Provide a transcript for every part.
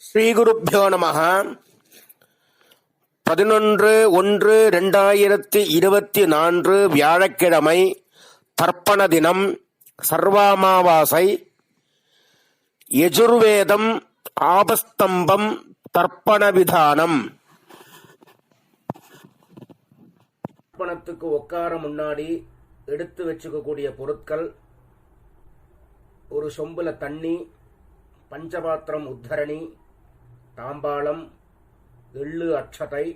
ஸ்ரீகுருப்போ நமः. 11/1/2024 வியாழக்கிழமை, தர்ப்பண தினம், சர்வாமாவாசை. யஜுர்வேதம் ஆபஸ்தம்பம் தர்ப்பண விதானம். தர்ப்பணத்துக்கு உட்கார முன்னாடி எடுத்து வச்சுக்கக்கூடிய பொருட்கள்: ஒரு சொம்புல தண்ணி, பஞ்சபாத்திரம் உத்தரணி, தாம்பாளம், எள்ளு அட்சதை,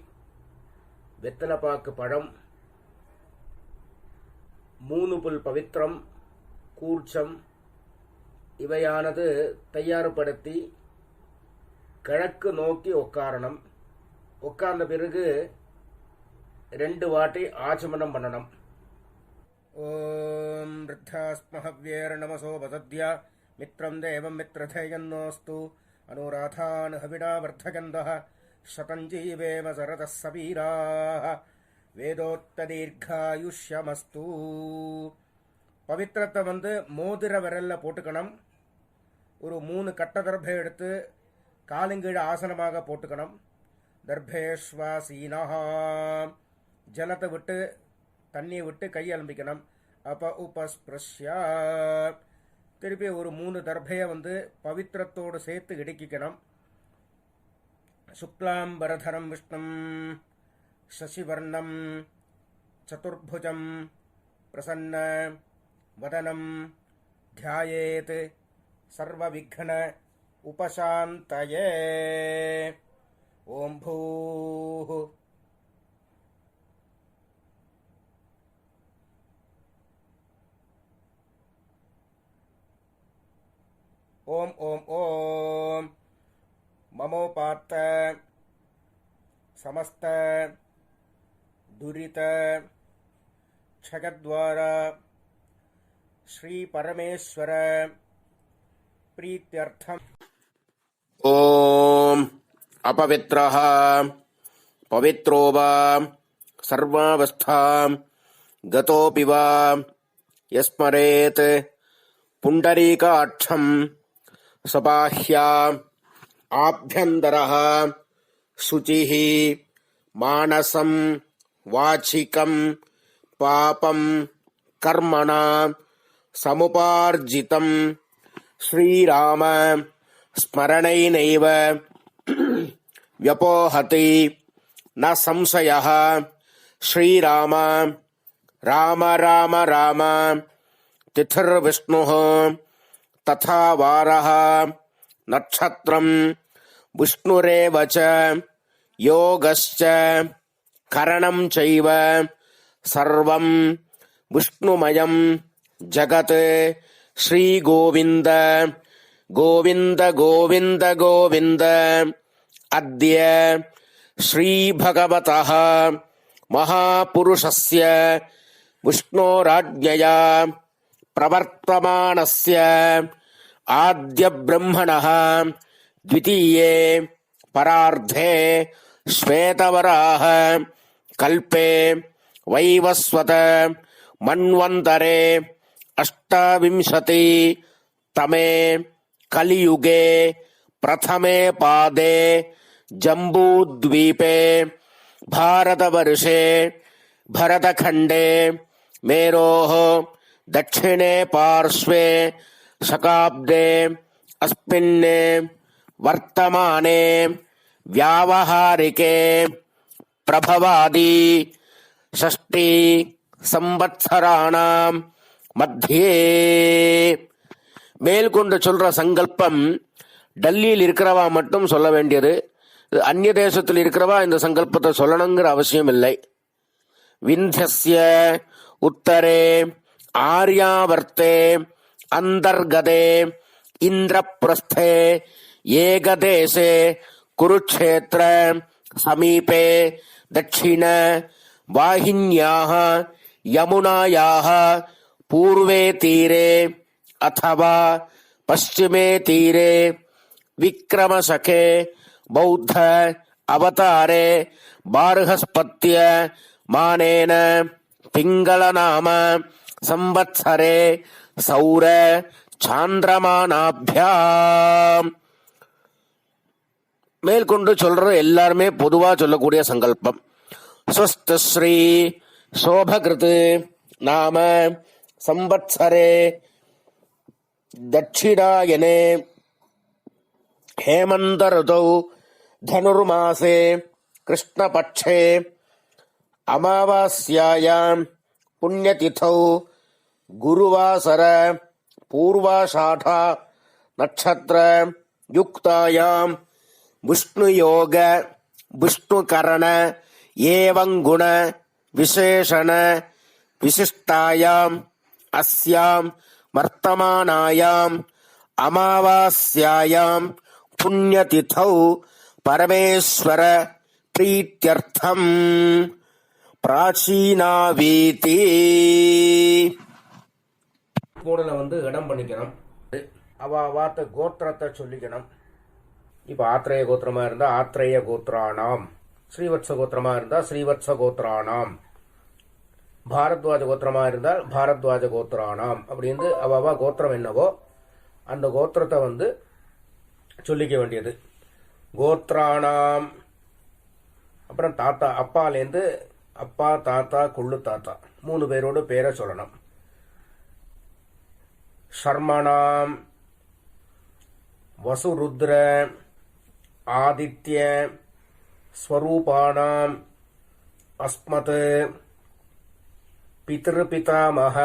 வெத்தலைப்பாக்கு பழம், 3 புல் பவித்திரம், கூர்ச்சம் இவையானது தயார்படுத்தி கிழக்கு நோக்கி உட்காரணும். உட்கார்ந்த பிறகு 2 வாட்டி ஆச்சமனம் பண்ணணும். ஓம் ருத்தாஸ்மஹவ்யேர நமசோ வசத்யா மித்ரம் தேவம் மித்ரதேயன்னோஸ்து அனுராதான் ஹவிடா வர்த்தகந்தः சதஞ்சீவேம சரதः சவீராः வேதோக்ததீர்காயுஷ்யமஸ்து. பவித்திரத்தை மோதிர விரல்ல போட்டுக்கணும். ஒரு 3 கட்ட தர்பை எடுத்து காலுங்கீழ ஆசனமாக போட்டுக்கணும். தர்பேஸ்வாசீனா, ஜலத்தை விட்டு தண்ணியை விட்டு கை அலம்பிக்கணும். அப்ப உபஸ்பிருஷ்யா, திருப்பி ஒரு 3 தர்பையை பவித்திரத்தோடு சேர்த்து இடுக்கிக்கணும். சுக்லாம்பரதரம் விஷ்ணும் சசிவர்ணம் சதுர்புஜம் பிரசன்ன வதனம் தியாயேத் சர்வவிக்ன உபசாந்தயே. ஓம் பூஹ் ஓம் ஓம் ஓம் மமோபாத்த சமஸ்த துரித க்ஷயத்வார ஸ்ரீ பரமேஸ்வர பிரீத்யர்த்தம். ஓம் அபவித்ரஹ பவித்ரோ வா சர்வாவஸ்தாம் கதோபி வா யஸ்மரேத் புண்டரீகாட்சம் சபாஹ்யா ஆப்யந்தரஹ சுசிஹ மானசம் வாச்சிகம் பாபம் கர்மணா சமுபார்ஜிதம் ஸ்ரீராம ஸ்மரணைநைவ வ்யபோஹதி ந சம்சயः. ஸ்ரீராம ராம ராம ராம திதிர்விஷ்ணுः ததா வாரः நட்சத்திரம் விஷ்ணுரேவ ச யோகஸ்ச கரணம் சைவ சர்வம் விஷ்ணுமயம் ஜகத். ஸ்ரீகோவிந்த கோவிந்த கோவிந்த கோவிந்த. அத்ய ஸ்ரீபகவதः மகாபுருஷஸ்ய விஷ்ணோராஜ்ஞயா பிரவர்த்தமானஸ்ய ஆத்ய பிரம்மணः த்விதீயே பரார்த்தே ஸ்வேதவராஹ கல்பே வைவஸ்வத மன்வந்தரே அஷ்டாவிம்சதி தமே கலியுகே பிரதமே பாதே ஜம்பூத்வீபே பாரதவர்ஷே பரதகண்டே மேரோः दक्षिणे पार्श्वे शकाब्दे अस्मिन् वर्तमाने व्यावहारिके प्रभवादि षष्ठी संवत्सराणां मध्ये. மேல்கொண்டு சொல்ற சங்கல்பம் டெல்லியில் இருக்கிறவா மட்டும் சொல்ல வேண்டியது. அந்நிய தேசத்தில் இருக்கிறவா இந்த சங்கல்பத்தை சொல்லணுங்கிற அவசியம் இல்லை. விந்தியஸ்ய உத்தரே ஆர்யாவர்த்தே அந்தர்கதே இந்திரப்ரஸ்தே ஏகதேசே குருக்ஷேத்திர சமீபே தட்சிண வாஹின்யாः யமுனாயாः பூர்வே தீரே அथवा பश्चिमे தீரே விக்ரமசகே பௌத்த அவதாரே பார்ஹஸ்பத்ய மானேன பிங்களநாம संवत्सरे सौर चांद्रमानाभ्याम. மேற்கொண்டு சொல்ற எல்லாருமே பொதுவா சொல்லக்கூடிய சங்கல்பம். ஸ்வஸ்திஸ்ரீ சோபகிருத் நாம சம்வத்சரே தட்சிணாயனே ஹேமந்த ருதௌ தனுர்மாசே கிருஷ்ணபட்சே அமாவாஸ்யாயாம் புண்ணியதிதௌ குருவாசர பூர்வாஷாடா நட்சத்திர யுக்தாயாம் விஷ்ணுயோக விஷ்ணுகரண ஏவங்குண விசேஷண விசிஷ்டாயாம் அஸ்யாம் வர்த்தமானாயாம் அமாவாஸ்யாயாம் புண்ணியதிதௌ பரமேஸ்வர பிரீத்யர்த்தம் பிராச்சீனாவீதி. மூணுல இடம் பண்ணிக்கணும். வாத்த கோத்திரத்தை சொல்லிக்கணும். இப்ப ஆத்ரேய கோத்திரமா இருந்தா ஆத்ரேய கோத்ரானாம், ஸ்ரீவத்ச கோத்திரமா இருந்தா ஸ்ரீவத்ச கோத்ரானாம், பாரத்வாஜ கோத்திரமா இருந்தால் பாரத்வாஜ கோத்ரானாம் அப்படின்னு அவா கோத்திரம் என்னவோ அந்த கோத்திரத்தை சொல்லிக்க வேண்டியது. கோத்ரானாம் அப்புறம் தாத்தா, அப்பாலேருந்து அப்பா தாத்தா குள்ளு தாத்தா 3 பேரோட பேரை சொல்லணும். சர்மணாம் வசுருத்ர ஆதித்ய ஸ்வரூபானாம் அஸ்மத் பித்ருபிதாமக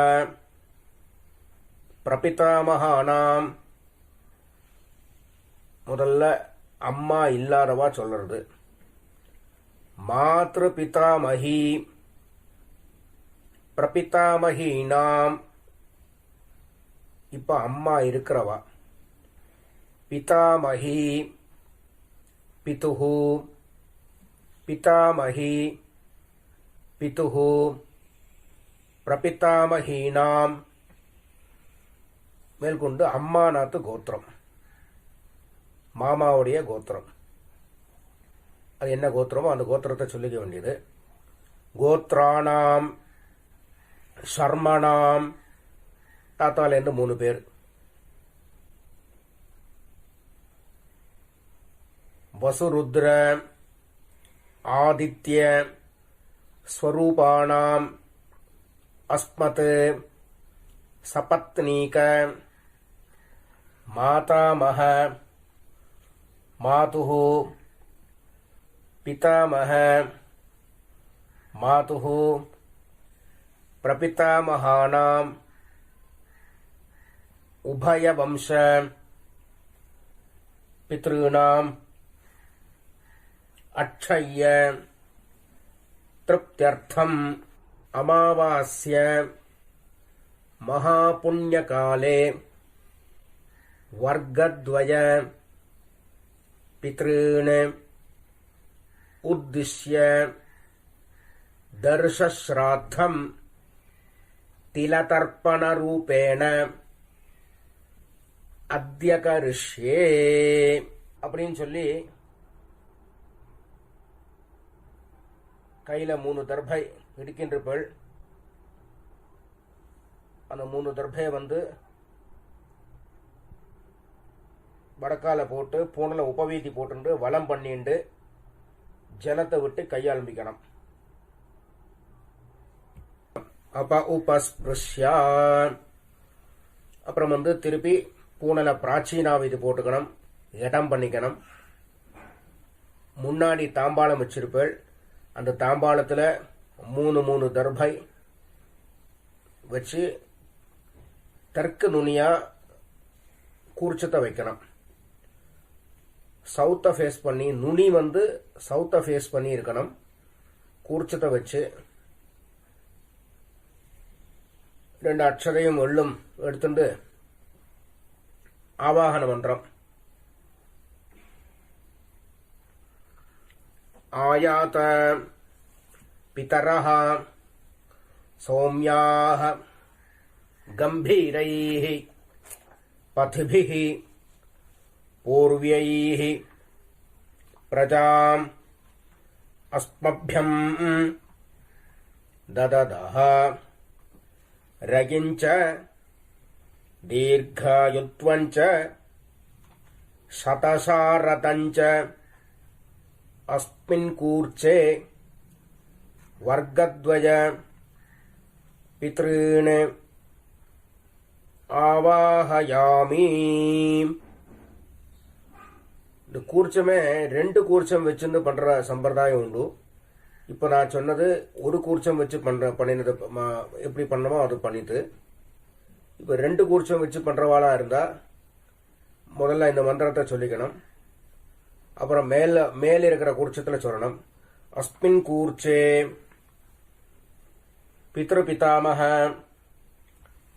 பிரபிதாமகானாம். முதல்ல அம்மா இல்லாதவா சொல்றது. மாத்ரு பிதாமகி பிரபிதாமகீனாம். இப்ப அம்மா இருக்கிறவா. பிதாமகி பிதுஹு பிதாமகி பிதுஹு பிரபிதாமகீனாம். மேற்கொண்டு அம்மாநாத்து கோத்திரம், மாமாவுடைய கோத்திரம். அது என்ன கோத்திரமோ அந்த கோத்திரத்தை சொல்லிக்க வேண்டியது. கோத்ரானாம் சர்மணாம், தாத்தாலேருந்து 3 பேர். வசுருத்ர ஆதித்ய ஸ்வரூபானாம் அஸ்மத் சபத்னீக மாதாமக மாதுஹு பிதாமக மாதுஹு பிரபிதாமகானாம் உபயவம்ச பித்ருணாம் அட்சய்ய திருப்தியர்த்தம் அமாவாஸ்ய மகாபுண்யகாலே வர்க்கத்வய பித்ருண உத்திஷ்ய தர்ஷஸ்ராத்தம் திலதர்ப்பணரூபேண அத்யகரிஷ்யே அப்படின்னு சொல்லி கையில 3 தர்பை இடுக்கின்றிருப்பள். அந்த 3 தர்பையை வடக்கால போட்டு பூனல உபவீதி போட்டு வலம் பண்ணிண்டு ஜலத்தை விட்டு கையாளம்பிக்கணும். அப்ப உபஸ்பிருஷ்யா அப்புறம் திருப்பி பூனல பிராச்சீனாவீதி போட்டுக்கணும், இடம் பண்ணிக்கணும். முன்னாடி தாம்பாளம் வச்சிருப்பேள். அந்த தாம்பாளத்துல 3 தர்பை வச்சு தெற்கு நுனியா கூர்ச்சத்தை வைக்கணும். சவுத்த ஃபேஸ் பண்ணி, நுனி சவுத்த ஃபேஸ் பண்ணி இருக்கணும். கூர்ச்சத்தை வச்சு 2 அட்சரையும் எள்ளும் எடுத்துட்டு ஆவாகன மந்திரம் ஆயாத பிதரஹ சௌம்யாஹ கம்பீரைஹ பத்பிஹ பூர்வ்யைஹ பிரஜாம் அஸ்மப்யம் தததஹ ரகிஞ்ச தீர்காயுத்வஞ்ச சதசாரதஞ்ச அஸ்மின் கூர்ச்சே வர்க்கத்வய பித்ருன் ஆவாஹயாமி. இந்த கூர்ச்சமே 2 கூர்ச்சம் வச்சுன்னு பண்ற சம்பிரதாயம் உண்டு. இப்போ நான் சொன்னது ஒரு கூர்ச்சம் வச்சு பண்ணினது எப்படி பண்ணமோ அது பண்ணிட்டு, இப்போ 2 கூர்ச்சம் வச்சு பண்றவாளா இருந்தா முதல்ல இந்த மந்திரத்தை சொல்லிக்கணும். அப்புறம் மேல இருக்கிற கூர்ச்சத்துல சொல்லணும். அஸ்மின் கூர்ச்சே பித்ரு பிதாமஹ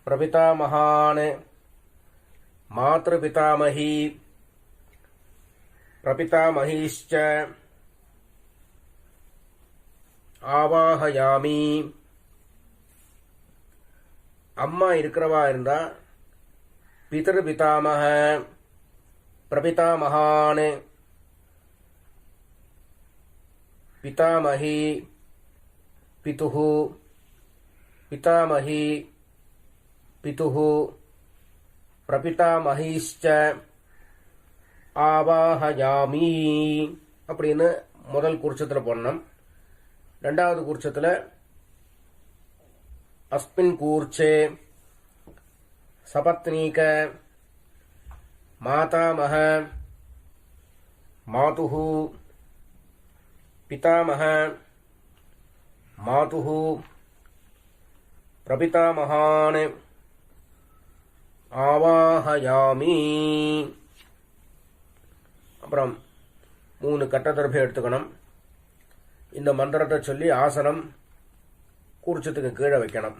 பிரபிதாமஹான் மாத்ரு பிதாமஹி பிரபிதாமஹீஷ்ச ஆவாஹயாமி. அம்மா இருக்கிறவா இருந்தா பிதரு பிதாமஹ பிரபிதாமஹான் பிதாமஹி பிதுஹு பிதாமஹி பிதுஹு பிரபிதாமஹீஷ்ச ஆவாஹயாமி அப்படின்னு முதல் கூர்ச்சத்தில் போடணும். 2வது கூர்ச்சத்தில் அஸ்மின் கூர்ச்சே சபத்னீக மாதாமஹ மாதுஹு பிதாமஹ மாதுஹு பிரபிதாமஹான் ஆவாஹயாமி. அப்புறம் 3 கட்டதர்பை எடுத்துக்கணும். இந்த மந்திரத்தை சொல்லி ஆசனம் கூர்ச்சத்துக்கு கீழே வைக்கணும்.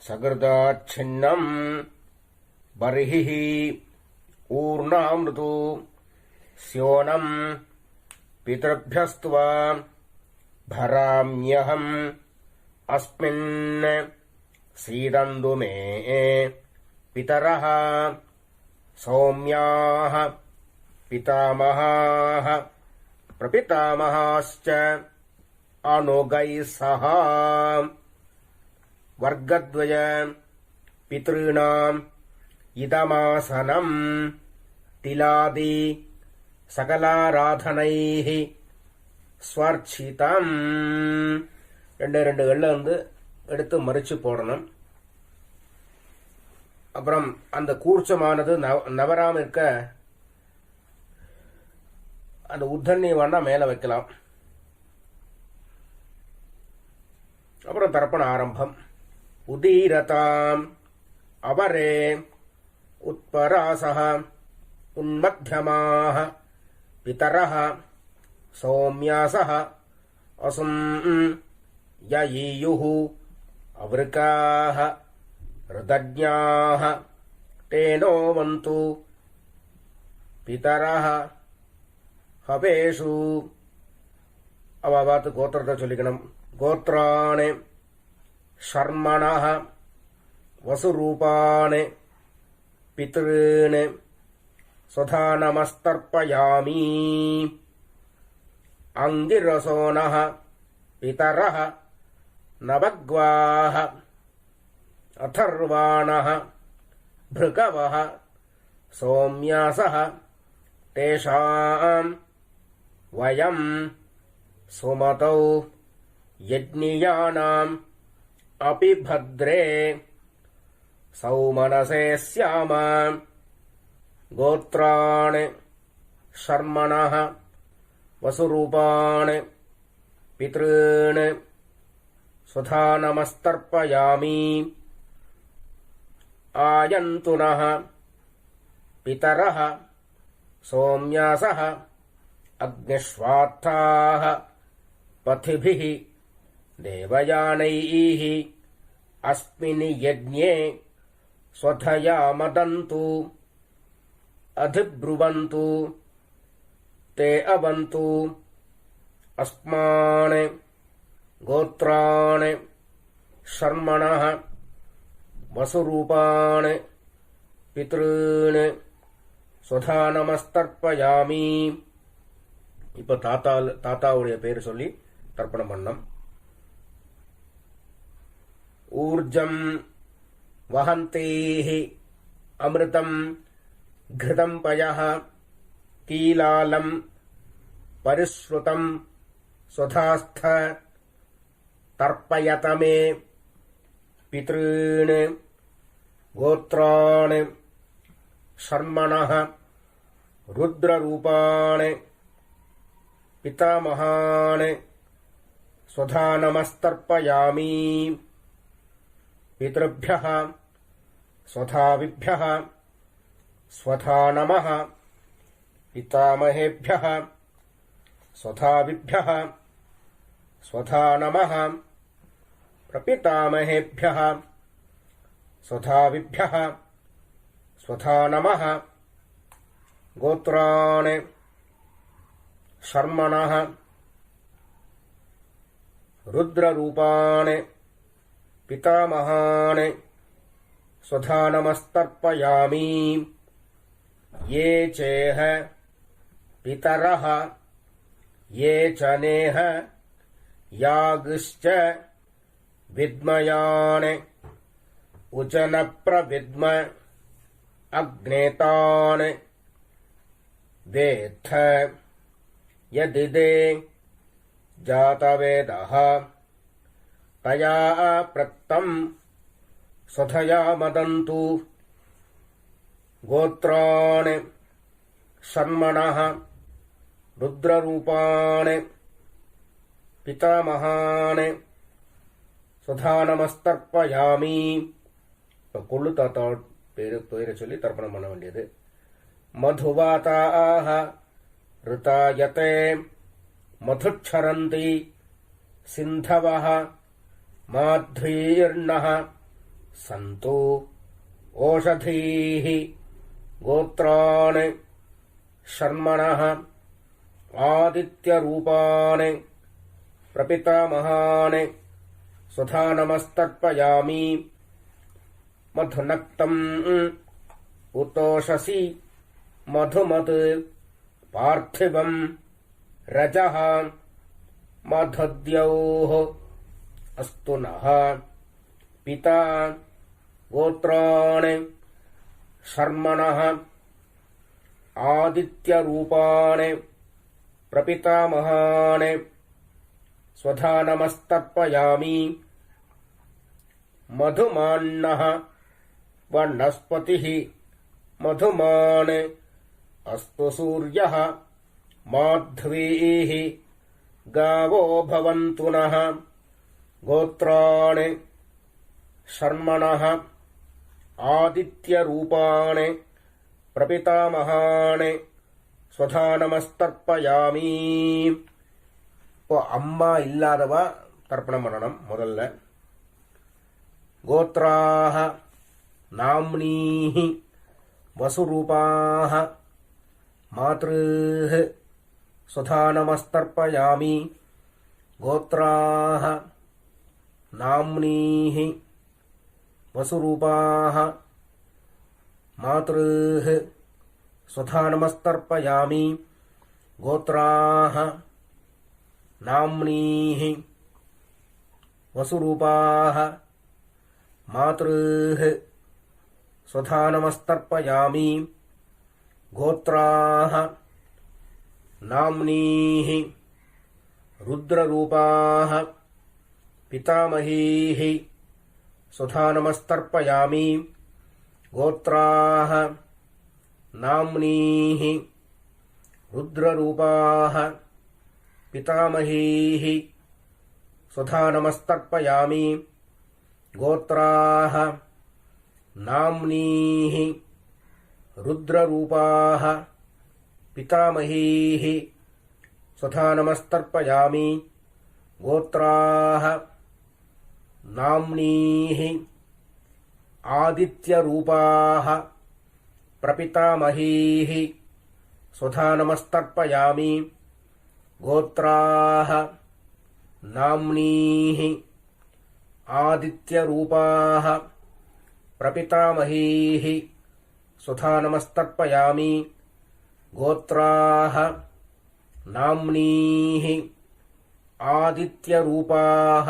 சகிருதாச்சின்னம் பர்ஹி ஊர்ணாமிருது ஸ்யோனம் பிதர்பியஸ்துவா பராம்யஹம் அஸ்மின் சீதந்து மே பிதரஹ சௌம்யாஹ பிதாமஹாஹ பிரபிதாமஹாஸ்ச அனுகைः சஹ வர்க்கத்வய பித்ருணாம் இதமாசனம் திலாதி சகலாராதனைः ஸ்வர்ச்சிதம். 2 கல்ல எடுத்து மறிச்சு போடணும். அப்புறம் அந்த கூர்ச்சமானது நவராம இருக்க அந்த உத்தண்ணி வேணா மேல வைக்கலாம். அப்புறம் தர்ப்பண ஆரம்பம். உதீரதாம் அவரே உத்பராசஹ உன்மத்யமாஹ பிதரஹ சௌம்யாசஹ அசும் யயீயுஹு அவருக்காஹ ருதஜ்ஞாஹ தேனோ வந்து பிதரஹ ஹவேஷு. அவாத்து கோத்திரத்தை சொல்லிக்கணும். கோத்ராணி ஷர்மணஹ வசுரூபாணி பித்ருணி சுதா நமஸ்தர்ப்பயாமி. அங்கிரசோனஹ பிதரஹ நவக்வாஹ அதர்வாணஹ பிருகவஹ சௌம்யாசஹ தேஷாம் வயம் சுமதௌ யஜ்ஞியானாம் அபி பத்ரே சௌமனசே ஸ்யாம. கோத்ராணி ஷர்மணஹ வசுரூபாணி பித்ருணி சுதா நமஸ்தர்ப்பயாமி. ஆயந்துனஹ பிதரஹ சௌம்யாசஹ அக்னிஷ்வாத்தாஹ பதிபிஹ தேவயானைஹ அஸ்மின் யஜ்ஞே ஸ்வதயா மதந்து அதிப்ருவந்து தே அவந்து அஸ்மான் கோத்ராணி ஷர்மணஹ வசுரூபாணி பித்ருணி சுதா நமஸ்தர்ப்பயாமி. இப்ப தாத்தாவுடைய பேர் சொல்லி தர்ப்பணம் பண்ணம். ஊர்ஜம் வஹந்தேஹி அமிர்தம் கிருதம் பயஹ கீலாலம் பரிஸ்ருதம் சுதாஸ்த தர்ப்பயதமே பித்ருன் கோத்ரான் ஷர்மணः ருத்ரரூபான் பிதாமகான் ஸ்வதா நமஸ்தர்ப்பயாமி பித்ருभ्यः ஸ்வதாவிभ्यः ஸ்வதா நமः பிதாமகேभ्यः ஸ்வதாவிभ्यः ஸ்வதா நமः பிரபிதாமகேभ्यः ஸ்வதாவிभ्यः ஸ்வதா நமः கோத்ரான் ஷர்மணः ருத்ரரூபான் பிதாமகான் ஸ்வதா நமஸ்தர்ப்பயாமி ये चेह पितरः ये च नेह यागश्च विद्मयान् उचनप्रविद्म अग्नेतान् वेत्थ यदिदे जातवेदः तया प्रत्तम् स्वधया मदन्तु गोत्रान् षण्मणः रुद्ररूपान् पितामहान् स्वधा நமஸ்தர்ப்பயாமி. இப்போ கொள்ளு தாத்தா பேரை சொல்லி தர்ப்பணம் பண்ண வேண்டியது. மதுவாதாக ருதாயதே மதுச்சரந்தி சிந்தவः மாத்வீர்ணः சந்தோ ஓஷதீः கோத்ரான் ஷர்மணः ஆதித்யரூபான் பிரபிதாமகான் ஸ்வதா நமஸ்தர்ப்பயாமி. மதுநக்தம் உத்தோஷசி மதுமத் பார்த்திவம் ரஜः மதுத்யோः அஸ்து நः பிதா கோத்ரான் ஷர்மணः ஆதித்யரூபான் பிரபிதாமகான் ஸ்வதா நமஸ்தர்ப்பயாமி. மதுமான்னः வனஸ்பதிः மதுமான் அஸ்து சூர்யः மாத்வீः गावो भवन्तु नः गोत्रान् ஷர்மணः ஆதித்யரூபான் பிரபிதாமகான் ஸ்வதா நமஸ்தர்ப்பயாமி. இப்போ அம்மா இல்லாதவா தர்ப்பணம் பண்ணணும். முதல்ல கோத்ராः நாம்னீः வசுரூபாः மாத்ருः ஸ்வதா நமஸ்தர்ப்பயாமி. கோத்ராः நாம்னீः வசுரூபாः மாத்ருः ஸ்வதா நமஸ்தர்ப்பயாமி. கோத்ராः நாம்னீः வசுரூபாः மாத்ருः ஸ்வதா நமஸ்தர்ப்பயாமி. கோத்ராः நாம்னீः ருத்ரரூபாः பிதாமகீः ஸ்வதா நமஸ்தர்ப்பயாமி. கோத்ராः நாம்னீः ருத்ரரூபாः பிதாமகீः ஸ்வதா நமஸ்தர்ப்பயாமி. கோத்ராः நாம்னீः ருத்ரரூபாः பிதாமகீः ஸ்வதா நமஸ்தர்ப்பயாமி. கோத்ராः நாம்னீः ஆதித்யரூபாः பிரபிதாமகீः ஸ்வதா நமஸ்தர்ப்பயாமி. கோத்ராः நாம்னீः ஆதித்யரூபாः பிரபிதாமகீः ஸ்வதா நமஸ்தர்ப்பயாமி. கோத்ராः நாம்னீः ஆதித்யரூபாः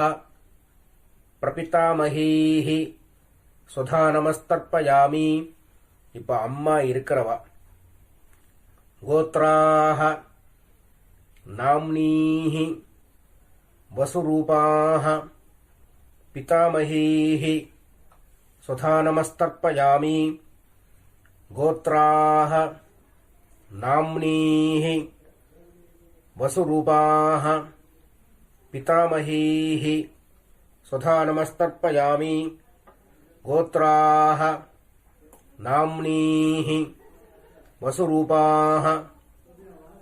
பிரபிதாமகீः ஸ்வதா நமஸ்தர்ப்பயாமி. இப்ப அம்மா இருக்கிறவா. கோத்ராः नाम्नीः वसुरूपाः पितामहीः स्वधा नमस्तर्पयामि गोत्राः नाम्नीः वसुरूपाः पितामहीः स्वधा नमस्तर्पयामि गोत्राः नाम्नीः वसुरूपाः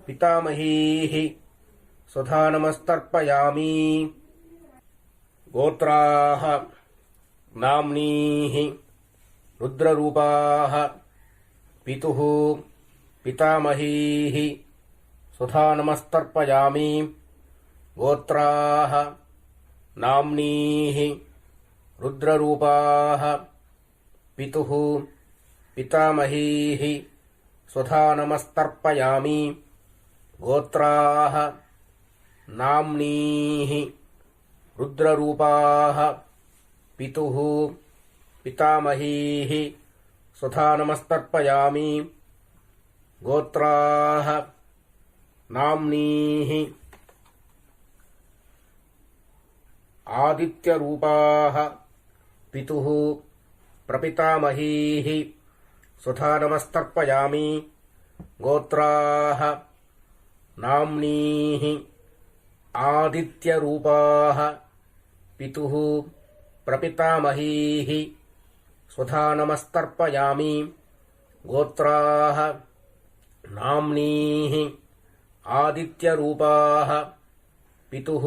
पितामहीः स्वधा नमस्तर्पयामि गोत्राः नाम्नीः रुद्ररूपाः पितुः पितामहीः स्वधा नमस्तर्पयामि गोत्राः नाम्नीः रुद्ररूपाः पितुः पितामहीः स्वधा नमस्तर्पयामि गोत्राः नाम्नीः रुद्ररूपाः पितुः पितामहीः स्वधा नमस्तर्पयामि गोत्राः नाम्नीः आदित्यरूपाः पितुः प्रपितामहीः स्वधा नमस्तर्पयामि गोत्राः नाम्नीः आदित्यरूपाः पितुः प्रपितामहीः स्वधा नमस्तर्पयामि गोत्राः नाम्नीः आदित्यरूपाः पितुः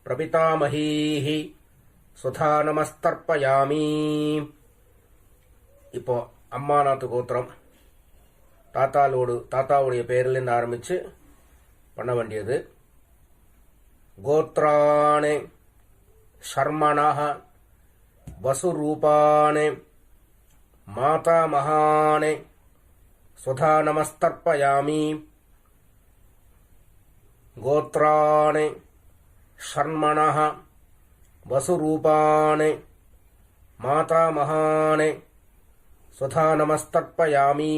பிரபிதாமஹீஹி சுதா நமஸ்தர்ப்பயாமி. இப்போ அம்மாநாத்து கோத்திரம் தாத்தாவுடைய பேரிலிருந்து ஆரம்பிச்சு பண்ண வேண்டியது. கோத்ராணே ஷர்மணः வசுரூபாணே மாதாமஹானே சுதா நமஸ்தர்ப்பயாமி. கோத்ராணே ஷர்மணः வசுரூபாணே மாதாமஹானே சுதா நமஸ்தர்ப்பயாமி.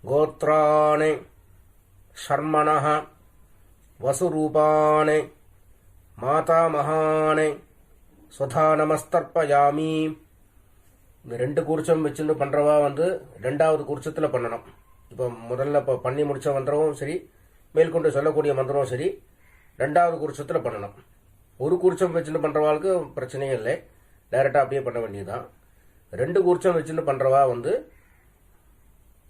கோத்ராணே ஷர்மணः வசுரூபாணே மாதாமஹானே சுதா நமஸ்தர்ப்பயாமி. இந்த ரெண்டு கூர்ச்சம் வச்சுட்டு பண்றவா ரெண்டாவது கூர்ச்சத்துல பண்ணணும். இப்போ முதல்ல பண்ணி முடிச்ச மந்திரமும் சரி, மேற்கொண்டு சொல்லக்கூடிய மந்திரமும் சரி, ரெண்டாவது கூர்ச்சத்துல பண்ணணும். ஒரு கூர்ச்சம் வச்சுட்டு பண்றவாளுக்கு பிரச்சனையே இல்லை, டைரக்டா அப்படியே பண்ண வேண்டியதுதான். ரெண்டு கூர்ச்சம் வச்சுட்டு பண்றவா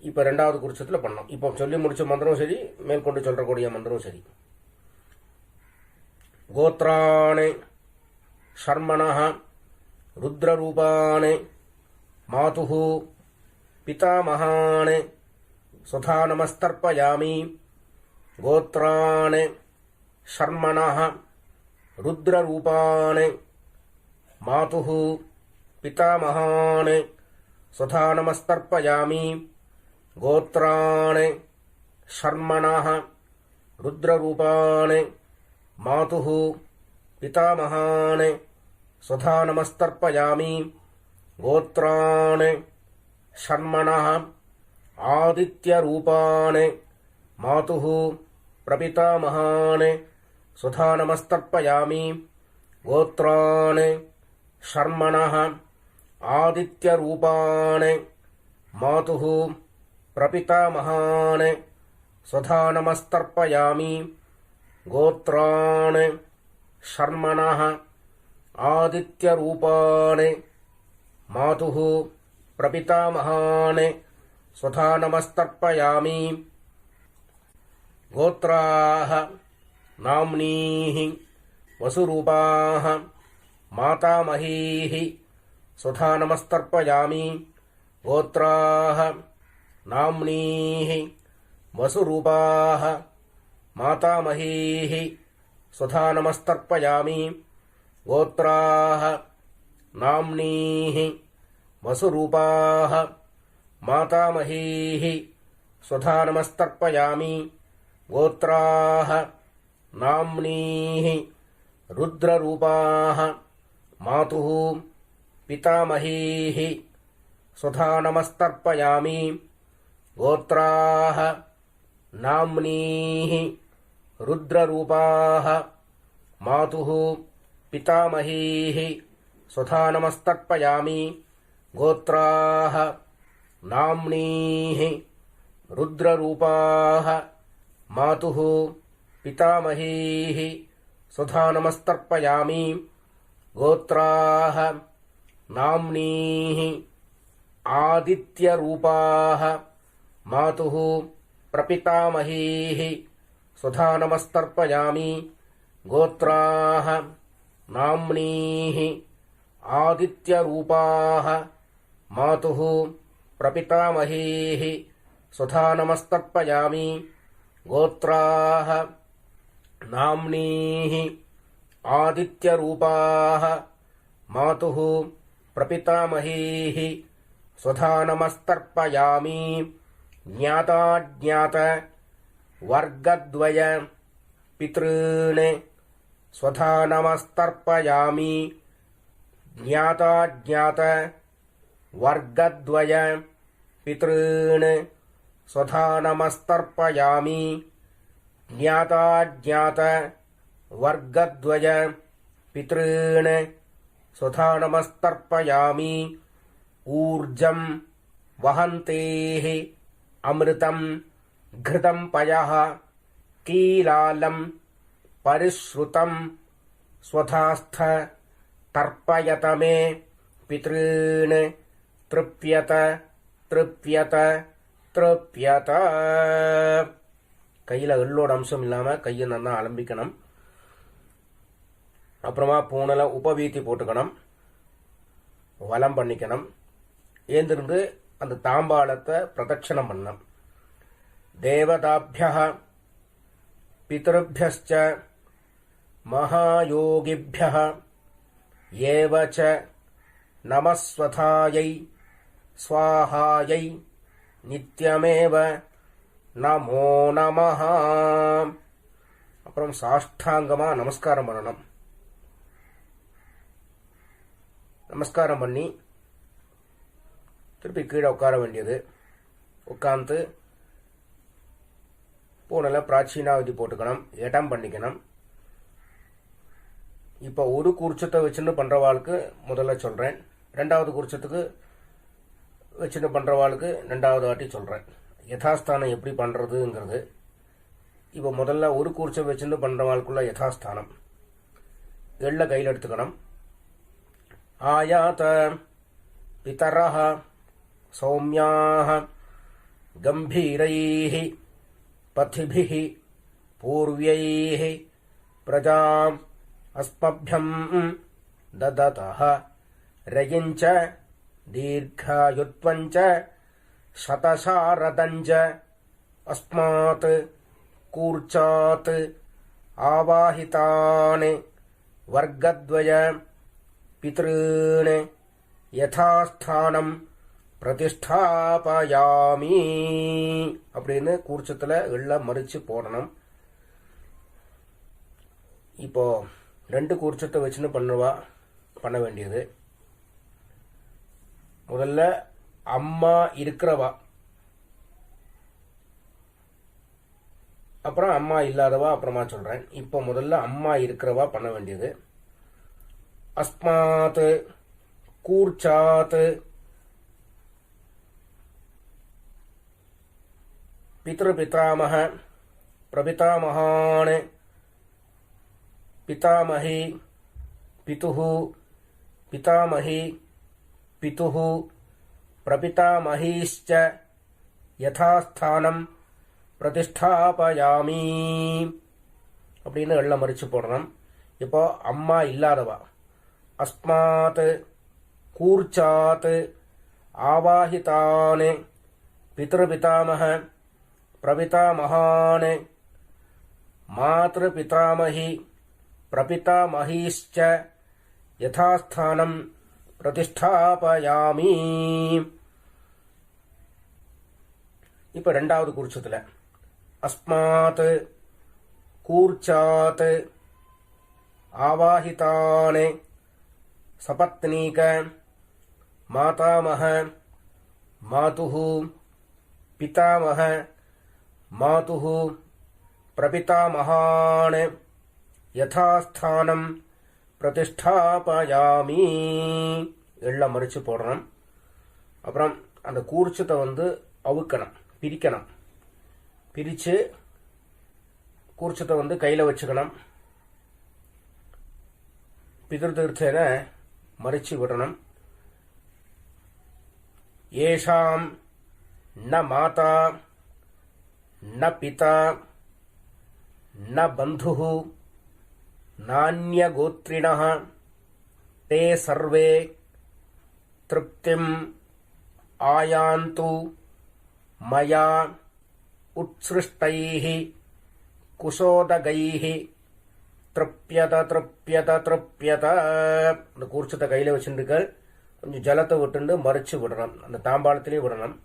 இப்ப ரெண்டாவது கூர்ச்சத்துல பண்ணணும். இப்போ சொல்லி முடிச்ச மந்திரம் சரி, மேற்கொண்டு சொல்லக்கூடிய மந்திரம் சரி. கோத்ராணே ஷர்மணः ருத்ரரூபாணே மாதுஹு பிதாமஹானே சுதா நமஸ்தர்ப்பயாமி. கோத்ராணே ஷர்மணः ருத்ரரூபாணே மாதுஹு பிதாமஹானே சுதா நமஸ்தர்ப்பயாமி. கோத்ராணே ஷர்மணः ருத்ரரூபாணே மாதுஹு பிதாமஹானே சுதா நமஸ்தர்ப்பயாமி. கோத்ராணே ஷர்மணः ஆதித்யரூபாணே மாதுஹு பிரபிதாமஹானே சுதா நமஸ்தர்ப்பயாமி. கோத்ராணே ஷர்மணः ஆதித்யரூபாணே மாதுஹு பிரபிதாமஹானே சுதா நமஸ்தர்ப்பயாமி. கோத்ராணே ஷர்மணः ஆதித்யரூபாணே மாதுஹு பிரபிதாமஹானே சுதா நமஸ்தர்ப்பயாமி. கோத்ராः நாம்னீः வசுரூபாः மாதாமஹீः சுதா நமஸ்தர்ப்பயாமி. கோத்ராः நாம்னீः வசுரூபாः மாதாமஹீः சுதா நமஸ்தர்ப்பயாமி. கோத்ராः நாம்னீः வசுரூபாः மாதாமஹீः சுதா நமஸ்தர்ப்பயாமி. கோத்ராः நாம்னீः ருத்ரரூபாः மாதுः பிதாமஹீः சுதா நமஸ்தர்ப்பயாமி. கோத்ராः நாம்னீः रुद्ररूपाः मातुः पितामहीः स्वधा नमस्तर्पयामि गोत्राः नाम्नीः रुद्ररूपाः मातुः पितामहीः स्वधा नमस्तर्पयामि गोत्राः नाम्नीः आदित्यरूपाः मातुः प्रपितामहीः स्वधा नमस्तर्पयामि गोत्राः नाम्नीः आदित्यरूपाः मातुः प्रपितामहीः स्वधा नमस्तर्पयामि गोत्राः नाम्नीः आदित्यरूपाः मातुः प्रपितामहीः स्वधा नमस्तर्पयामि ज्ञाताज्ञात वर्गद्वय पितॄन् स्वधा नमस्तर्पयामि ज्ञाताज्ञात वर्गद्वय पितॄन् स्वधा नमस्तर्पयामि ज्ञाताज्ञात वर्गद्वय पितॄन् स्वधा नमस्तर्पयामि ऊर्जं वहन्तेः अमृतं घृतं पयः कीलालं परिश्रुतं स्वधास्थ तर्पयत मे पितॄन् तृप्यत तृप्यत तृप्यत கையில் எள்ளோட அம்சம் இல்லாமல் கையை நல்லா அலம்பிக்கணும். அப்புறமா பூனல உபவீத்தி போட்டுக்கணும், வலம் பண்ணிக்கணும். ஏந்திருந்து அந்த தாம்பாளத்தை பிரதட்சணம் பண்ணணும். தேவதாபியः பிதృभ्यश्च மகாயோகிभ्यः ஏவ ச நமஸ்வதாயை ஸ்வாஹாயை நித்யமேவ நமோ நமஹ. அப்புறம் சாஷ்டாங்கமா நமஸ்காரம் பண்ணணும். நமஸ்காரம் பண்ணி திருப்பி கீழே உட்கார வேண்டியது. உட்காந்து பூனல பிராச்சீனாவதி போட்டுக்கணும், இடம் பண்ணிக்கணும். இப்போ ஒரு கூர்ச்சத்தை வச்சுன்னு பண்றவாளுக்கு முதல்ல சொல்றேன், ரெண்டாவது கூர்ச்சத்துக்கு வச்சுன்னு பண்றவாளுக்கு ரெண்டாவது வாட்டி சொல்றேன். யதாஸ்தானம் எப்படி பண்றதுங்கிறது. இப்போ முதல்ல ஒரு கூர்ச்சம் வச்சுன்னு பண்றவாளுக்குள்ள யதாஸ்தானம். எள்ள கையில் எடுத்துக்கணும். ஆயாத பிதரஹ சௌமியாஹ கம்பீரைஹ பதிபிஹ பூர்வ்யைஹ பிரஜாம் அஸ்மப்யம் தததஹ ரயிஞ்ச தீர்காயுத்வஞ்ச சதசாரதஞ்ச அஸ்மாத் கூர்ச்சாத் ஆவாஹிதானே வர்க்கத்வய பித்ருன் யதாஸ்தானம் பிரதிஷ்டாபயாமி அப்படின்னு கூர்ச்சத்துல எள்ள மறிச்சு போடணும். இப்போ ரெண்டு கூர்ச்சத்தை வச்சுன்னு பண்ண வேண்டியது. முதல்ல அம்மா இருக்கிறவா, அப்புறம் அம்மா இல்லாதவா அப்புறமா சொல்றேன். இப்போ முதல்ல அம்மா இருக்கிறவா பண்ண வேண்டியது. அஸ்மாத் கூர்ச்சாத் பித்ருபிதாமஹ பிரபிதாமஹான் பிதாமஹி பிதுஹ பிதாமஹி பிதுஹ பிரபிதாமஹீश्च யதாஸ்தானம் பிரதிஷ்டாபயாமி அப்படின்னு எள்ள மறிச்சு போடணும். இப்போ அம்மா இல்லாதவா அஸ்மாத் கூர்ச்சாத் ஆவாஹிதானே பித்ருபிதாமஹ பிரபிதாமஹான் மாத்ருபிதாமஹி பிரபிதாமஹீश्च யதாஸ்தானம் பிரதிஷ்டாபயாமி. இப்ப ரெண்டாவது கூர்ச்சத்துல அஸ்மாத் கூர்ச்சாத் ஆவாஹிதானே சபத்னீக மாதாமஹ மாதுஹ பிதாமஹ மாதுஹ பிரபிதாமகான் யதாஸ்தானம் பிரதிஷ்டாபயாமி. எல்லாம் மறிச்சு போடணும். அப்புறம் அந்த கூர்ச்சத்தை அவுக்கணும், பிரிக்கணும். பிரித்து கூர்ச்சத்தை கையில் வச்சுக்கணும். பிதிருத்தீர்த்தேன மறிச்சு விடணும். ஏஷாம் ந மாதா ந பிதா ந பந்துः நான்யகோத்ரிணः தே சர்வே திருப்திம் ஆயாந்து மயா உத்ஸ்ருஷ்டைः குசோதகைः திருப்யத திருப்யத திருப்யத. அந்த கூர்ச்சத்தை கையில் வச்சுருக்க கொஞ்சம் ஜலத்தை விட்டுண்டு மறிச்சு விடணும். அந்த தாம்பாளத்திலேயே விடணும்.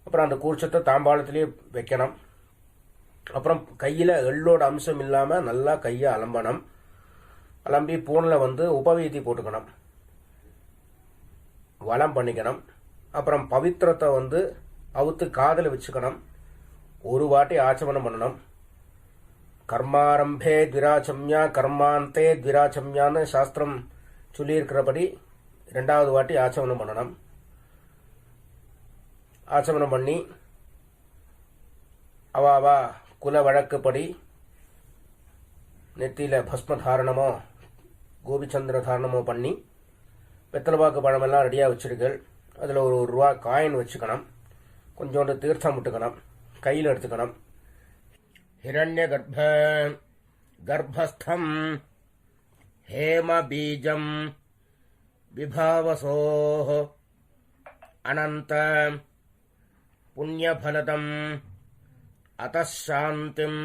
அப்புறம் அந்த கூர்ச்சத்தை தாம்பாளத்திலேயே வைக்கணும். அப்புறம் கையில் எள்ளோட அம்சம் இல்லாமல் நல்லா கையை அலம்பணும். அலம்பி பூனில் உபவீதி போட்டுக்கணும், வலம் பண்ணிக்கணும். அப்புறம் பவித்திரத்தை அவுத்து காதில் வச்சுக்கணும். ஒரு வாட்டி ஆச்சமனம் பண்ணணும். கர்மாரம்பே த்விராச்சம்யா கர்மாந்தே த்விராச்சம்யான்னு சாஸ்திரம் சொல்லியிருக்கிறபடி 2வது வாட்டி ஆச்சமனம் பண்ணணும். ஆச்சமனம் பண்ணி அவாவா குல வழக்குப்படி நெத்தியில பஸ்ம தாரணமோ கோபிச்சந்திர தாரணமோ பண்ணி வெத்தலைப்பாக்கு பழமெல்லாம் ரெடியாக வச்சிருக்கல். அதில் ஒரு ரூபா காயின் வச்சுக்கணும். கொஞ்சோண்டு தீர்த்தம் விட்டுக்கணும், கையில் எடுத்துக்கணும். हिरण्य गर्भस्थम हेम बीजम विभावसोः अनंत पुण्यफलदम अतः शांतिम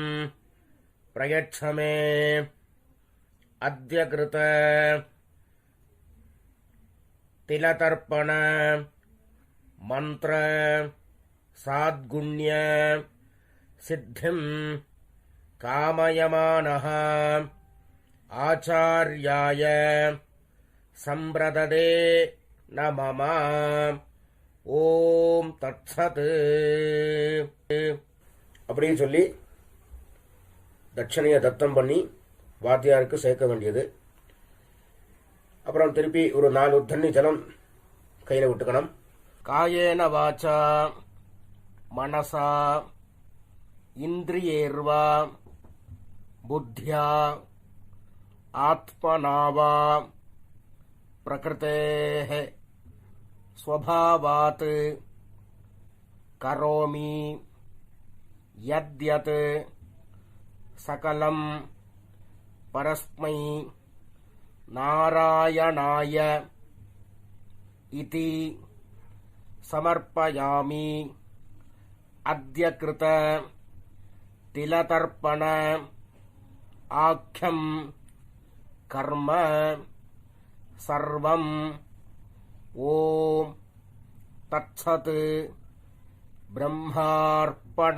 प्रयच्छ मे अद्य कृत तिलतर्पण मंत्र साद्गुण्य सिद्धिं कामयमानः आचार्याय संप्रददे न मम. ஓம் தத்சத் அப்படின்னு சொல்லி தட்சணையை தத்தம் பண்ணி வாத்தியாருக்கு சேர்க்க வேண்டியது. அப்புறம் திருப்பி ஒரு 4 தண்ணி ஜலம் கையில் விட்டுக்கணும். காயேன வாச்சா மனசா இந்திரியேர்வா புத்தியா ஆத்மனாவா பிரகிருதேஹ ஸ்வபாவாத் கரோமி யத்யத் சகலம் பரஸ்மை நாராயணாய இதி சமர்ப்பயாமி. அத்ய கிருத திலதர்ப்பண ஆக்யம் கர்ம சர்வம். ஓம் தத்சத் பிரம்மார்ப்பணமஸ்து.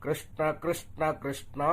கிருஷ்ண கிருஷ்ண கிருஷ்ணா.